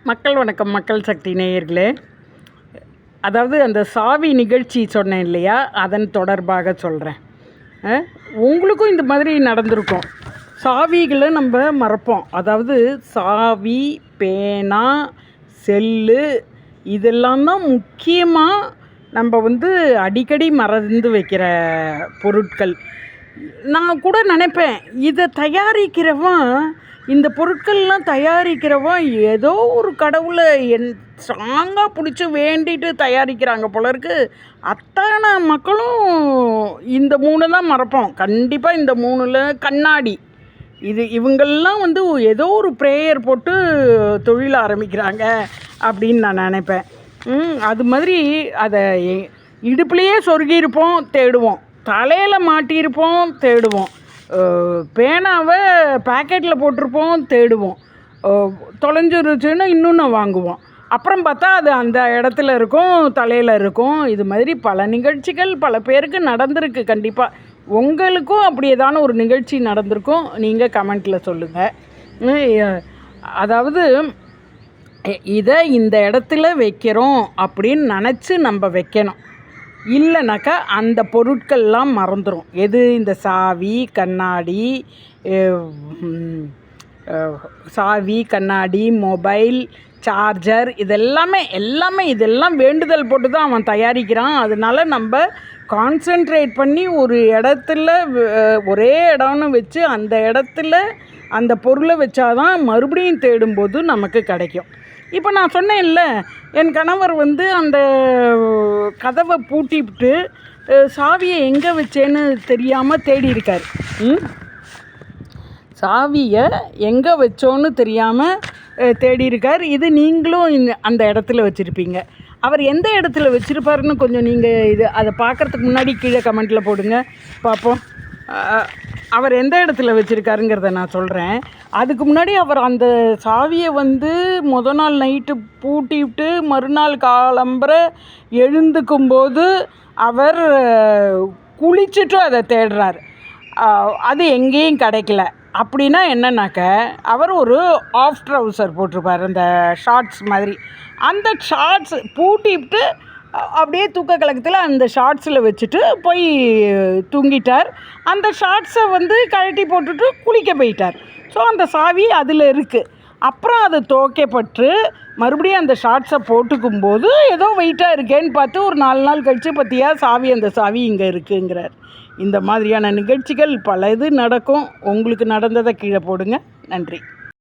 மக்கள் வணக்கம். மக்கள் சக்தி நேயர்களே, அதாவது அந்த சாவி நிகழ்ச்சி சொன்னேன் இல்லையா, அதன் தொடர்பாக சொல்கிறேன். உங்களுக்கும் இந்த மாதிரி நடந்திருக்கும். சாவிகளை நம்ம மறப்போம். அதாவது சாவி, பேனா, செல்லு இதெல்லாம் தான் முக்கியமாக நம்ம அடிக்கடி மறந்து வைக்கிற பொருட்கள். நான் கூட நினைப்பேன், இதை தயாரிக்கிறவன், இந்த பொருட்கள்லாம் தயாரிக்கிறவன் ஏதோ ஒரு கடவுளை ஸ்ட்ராங்காக பிடிச்சி வேண்டிட்டு தயாரிக்கிறாங்க போல இருக்கு. அத்தனை மக்களும் இந்த 3 தான் மறப்போம். கண்டிப்பாக இந்த 3ல் கண்ணாடி, இவங்கெல்லாம் ஏதோ ஒரு ப்ரேயர் போட்டு தொழில் ஆரம்பிக்கிறாங்க அப்படின்னு நான் நினைப்பேன். அது மாதிரி அதை இடுப்புலையே சொருகியிருப்போம், தேடுவோம். தலையில் மாட்டியிருப்போம், தேடுவோம். பேனாவை பேக்கெட்டில் போட்டிருப்போம், தேடுவோம். தொலைஞ்சிருச்சுன்னு இன்னொன்று வாங்குவோம். அப்புறம் பார்த்தா அது அந்த இடத்துல இருக்கும், தலையில் இருக்கும். இது மாதிரி பல நிகழ்ச்சிகள் பல பேருக்கு நடந்திருக்கு. கண்டிப்பாக உங்களுக்கும் அப்படி ஏதான ஒரு நிகழ்ச்சி நடந்திருக்கும். நீங்கள் கமெண்ட்டில் சொல்லுங்கள். அதாவது இதை இந்த இடத்துல வைக்கிறோம் அப்படின்னு நினச்சி நம்ம வைக்கணும். இல்லைனாக்கா அந்த பொருட்கள்லாம் மறந்துடும். எது? இந்த சாவி, கண்ணாடி, மொபைல், சார்ஜர், இதெல்லாம் வேண்டுதல் போட்டு தான் அவன் தயாரிக்கிறான். அதனால நம்ம கான்சென்ட்ரேட் பண்ணி ஒரு இடத்துல, ஒரே இடம்னு வச்சு அந்த இடத்துல அந்த பொருளை வச்சாதான் மறுபடியும் தேடும்போது நமக்கு கிடைக்கும். இப்போ நான் சொன்னேன்ல, என் கணவர் அந்த கதவை பூட்டிவிட்டு சாவியை எங்கே வச்சேன்னு தெரியாமல் தேடி இருக்கார். சாவியை எங்கே வச்சோன்னு தெரியாமல் தேடி இருக்கார். இது நீங்களும் அந்த இடத்துல வச்சுருப்பீங்க. அவர் எந்த இடத்துல வச்சுருப்பாருன்னு கொஞ்சம் நீங்கள் அதை பார்க்குறதுக்கு முன்னாடி கீழே கமெண்ட்டில் போடுங்க பார்ப்போம். அவர் எந்த இடத்துல வச்சுருக்காருங்கிறத நான் சொல்கிறேன். அதுக்கு முன்னாடி அவர் அந்த சாவியை மொதல் நாள் நைட்டு பூட்டி விட்டு மறுநாள் காலம்பரை எழுந்துக்கும்போது அவர் குளிச்சுட்டு அதை தேடுறார். அது எங்கேயும் கிடைக்கல. அப்படின்னா என்னன்னாக்க, அவர் ஒரு ஆஃப் ட்ரவுசர் போட்டிருப்பார், அந்த ஷார்ட்ஸ் மாதிரி. அந்த ஷார்ட்ஸ் பூட்டிவிட்டு அப்படியே தூக்க கலக்கத்தில் அந்த ஷார்ட்ஸில் வச்சுட்டு போய் தூங்கிட்டார். அந்த ஷார்ட்ஸை கழட்டி போட்டுட்டு குளிக்க போயிட்டார். ஸோ அந்த சாவி அதில் இருக்குது. அப்புறம் அது துவைக்கப்பட்டு மறுபடியும் அந்த ஷார்ட்ஸை போட்டுக்கும்போது ஏதோ வெயிட்டாக இருக்கேன்னு பார்த்து ஒரு 4 நாள் கழித்து பார்த்தியா அந்த சாவி இங்கே இருக்குங்கிறார். இந்த மாதிரியான நிகழ்ச்சிகள் பல இது நடக்கும். உங்களுக்கு நடந்ததை கீழே போடுங்க. நன்றி.